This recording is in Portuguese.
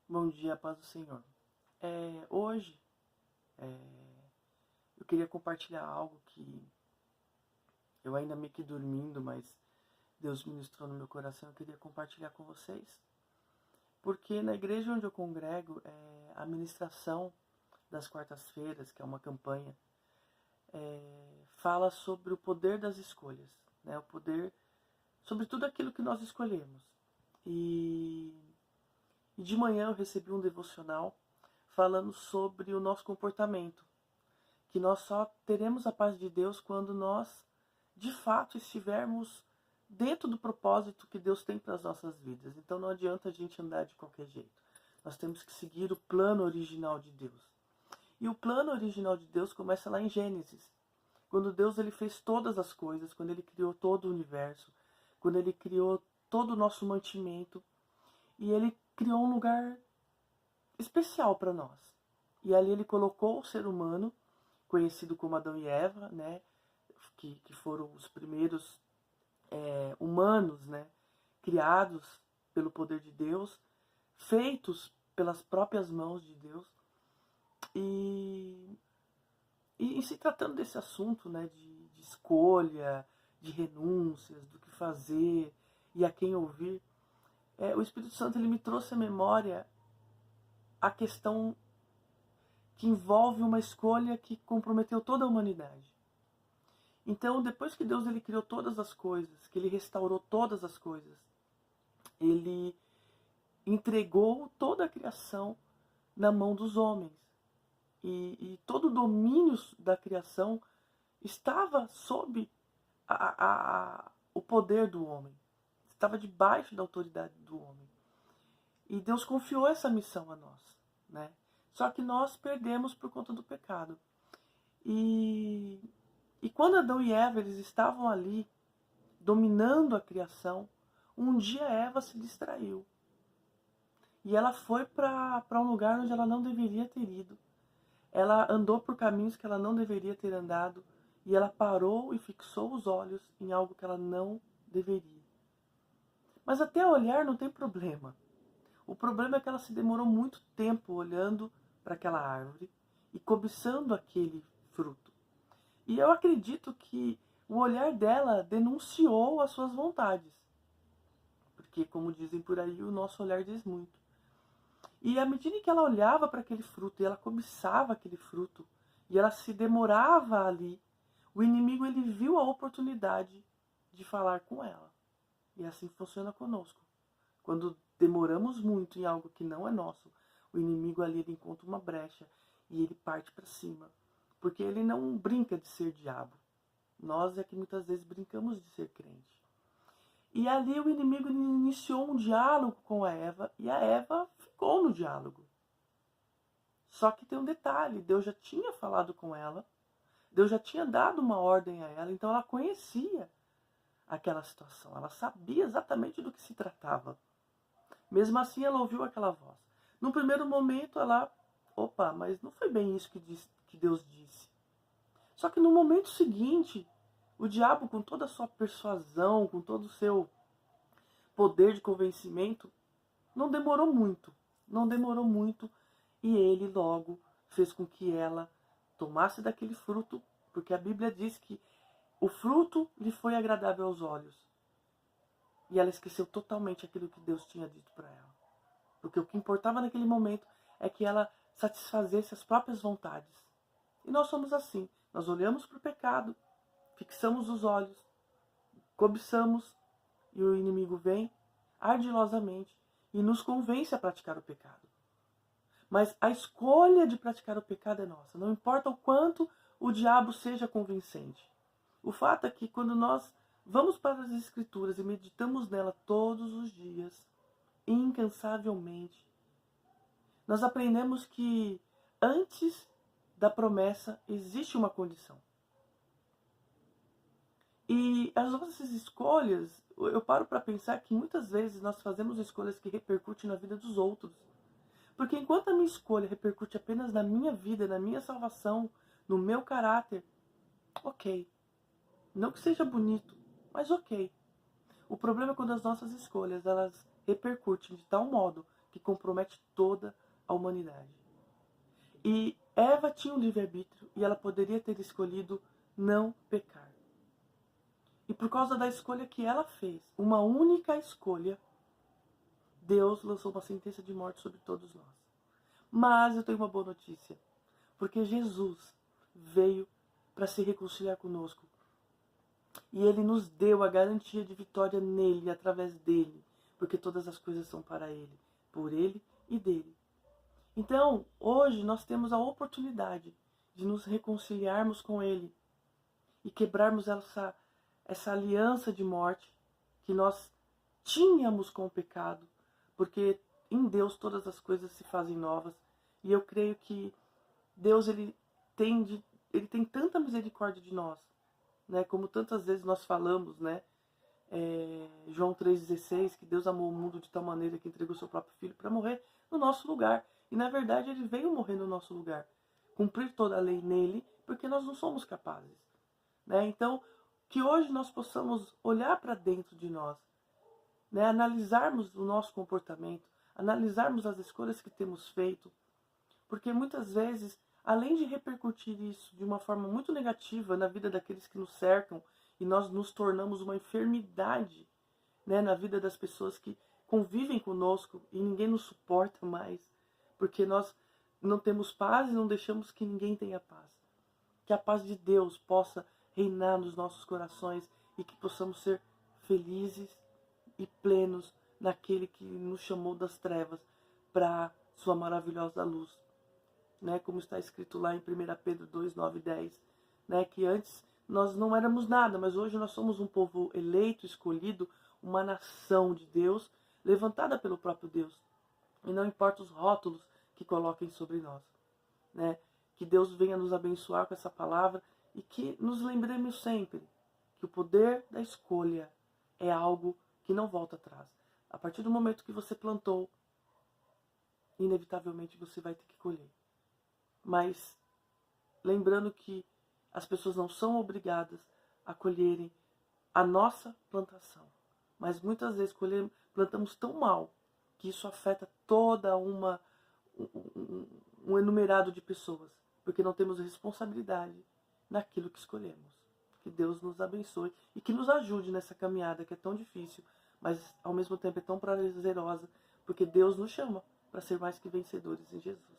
Bom dia, paz do Senhor. Hoje eu queria compartilhar algo que eu ainda meio que dormindo, mas Deus ministrou no meu coração. Eu queria compartilhar com vocês. Porque na igreja onde eu congrego, a ministração das quartas-feiras, que é uma campanha, fala sobre o poder das escolhas, né? O poder sobre tudo aquilo que nós escolhemos. E de manhã eu recebi um devocional falando sobre o nosso comportamento, que nós só teremos a paz de Deus quando nós, de fato, estivermos dentro do propósito que Deus tem para as nossas vidas. Então não adianta a gente andar de qualquer jeito. Nós temos que seguir o plano original de Deus. E o plano original de Deus começa lá em Gênesis, quando Deus ele fez todas as coisas, quando ele criou todo o universo, quando ele criou todo o nosso mantimento, e ele criou um lugar especial para nós. E ali ele colocou o ser humano, conhecido como Adão e Eva, né, que foram os primeiros humanos, né, criados pelo poder de Deus, feitos pelas próprias mãos de Deus. E se tratando desse assunto, né, de escolha, de renúncias, do que fazer e a quem ouvir, o Espírito Santo ele me trouxe à memória a questão que envolve uma escolha que comprometeu toda a humanidade. Então, depois que Deus ele criou todas as coisas, que ele restaurou todas as coisas, ele entregou toda a criação na mão dos homens. E todo o domínio da criação estava sob o poder do homem. Estava debaixo da autoridade do homem. E Deus confiou essa missão a nós, né? Só que nós perdemos por conta do pecado. E quando Adão e Eva eles estavam ali, dominando a criação, um dia Eva se distraiu. E ela foi para um lugar onde ela não deveria ter ido. Ela andou por caminhos que ela não deveria ter andado. E ela parou e fixou os olhos em algo que ela não deveria. Mas até olhar não tem problema. O problema é que ela se demorou muito tempo olhando para aquela árvore e cobiçando aquele fruto. E eu acredito que o olhar dela denunciou as suas vontades. Porque, como dizem por aí, o nosso olhar diz muito. E à medida que ela olhava para aquele fruto e ela cobiçava aquele fruto e ela se demorava ali, o inimigo ele viu a oportunidade de falar com ela. E assim funciona conosco. Quando demoramos muito em algo que não é nosso, o inimigo ali ele encontra uma brecha e ele parte para cima. Porque ele não brinca de ser diabo. Nós é que muitas vezes brincamos de ser crente. E ali o inimigo iniciou um diálogo com a Eva e a Eva ficou no diálogo. Só que tem um detalhe, Deus já tinha falado com ela, Deus já tinha dado uma ordem a ela, então ela conhecia aquela situação, ela sabia exatamente do que se tratava. Mesmo assim ela ouviu aquela voz. No primeiro momento ela, mas não foi bem isso que Deus disse. Só que no momento seguinte, o diabo, com toda a sua persuasão, com todo o seu poder de convencimento, não demorou muito. Não demorou muito e ele logo fez com que ela tomasse daquele fruto, porque a Bíblia diz que o fruto lhe foi agradável aos olhos. E ela esqueceu totalmente aquilo que Deus tinha dito para ela. Porque o que importava naquele momento é que ela satisfazesse as próprias vontades. E nós somos assim. Nós olhamos para o pecado, fixamos os olhos, cobiçamos, e o inimigo vem ardilosamente e nos convence a praticar o pecado. Mas a escolha de praticar o pecado é nossa. Não importa o quanto o diabo seja convincente. O fato é que quando nós vamos para as Escrituras e meditamos nela todos os dias, incansavelmente, nós aprendemos que antes da promessa existe uma condição. E as nossas escolhas, eu paro para pensar que muitas vezes nós fazemos escolhas que repercutem na vida dos outros. Porque enquanto a minha escolha repercute apenas na minha vida, na minha salvação, no meu caráter, ok. Não que seja bonito, mas ok. O problema é quando as nossas escolhas elas repercutem de tal modo que compromete toda a humanidade. E Eva tinha um livre-arbítrio e ela poderia ter escolhido não pecar. E por causa da escolha que ela fez, uma única escolha, Deus lançou uma sentença de morte sobre todos nós. Mas eu tenho uma boa notícia, porque Jesus veio para se reconciliar conosco. E Ele nos deu a garantia de vitória nele, através dele, porque todas as coisas são para Ele, por Ele e dele. Então, hoje nós temos a oportunidade de nos reconciliarmos com Ele e quebrarmos essa aliança de morte que nós tínhamos com o pecado, porque em Deus todas as coisas se fazem novas. E eu creio que Deus ele tem tanta misericórdia de nós, né? Como tantas vezes nós falamos, né? João 3,16, que Deus amou o mundo de tal maneira que entregou seu próprio Filho para morrer no nosso lugar. E na verdade ele veio morrer no nosso lugar, cumprir toda a lei nele, porque nós não somos capazes, né? Então, que hoje nós possamos olhar para dentro de nós, né? Analisarmos o nosso comportamento, analisarmos as escolhas que temos feito, porque muitas vezes, além de repercutir isso de uma forma muito negativa na vida daqueles que nos cercam, e nós nos tornamos uma enfermidade, né, na vida das pessoas que convivem conosco e ninguém nos suporta mais, porque nós não temos paz e não deixamos que ninguém tenha paz. Que a paz de Deus possa reinar nos nossos corações e que possamos ser felizes e plenos naquele que nos chamou das trevas para sua maravilhosa luz. Né, como está escrito lá em 1 Pedro 2, 9 e 10, né, que antes nós não éramos nada, mas hoje nós somos um povo eleito, escolhido, uma nação de Deus, levantada pelo próprio Deus. E não importa os rótulos que coloquem sobre nós. Né, que Deus venha nos abençoar com essa palavra e que nos lembremos sempre que o poder da escolha é algo que não volta atrás. A partir do momento que você plantou, inevitavelmente você vai ter que colher. Mas lembrando que as pessoas não são obrigadas a colherem a nossa plantação. Mas muitas vezes plantamos tão mal que isso afeta toda um enumerado de pessoas. Porque não temos responsabilidade naquilo que escolhemos. Que Deus nos abençoe e que nos ajude nessa caminhada que é tão difícil, mas ao mesmo tempo é tão prazerosa, porque Deus nos chama para ser mais que vencedores em Jesus.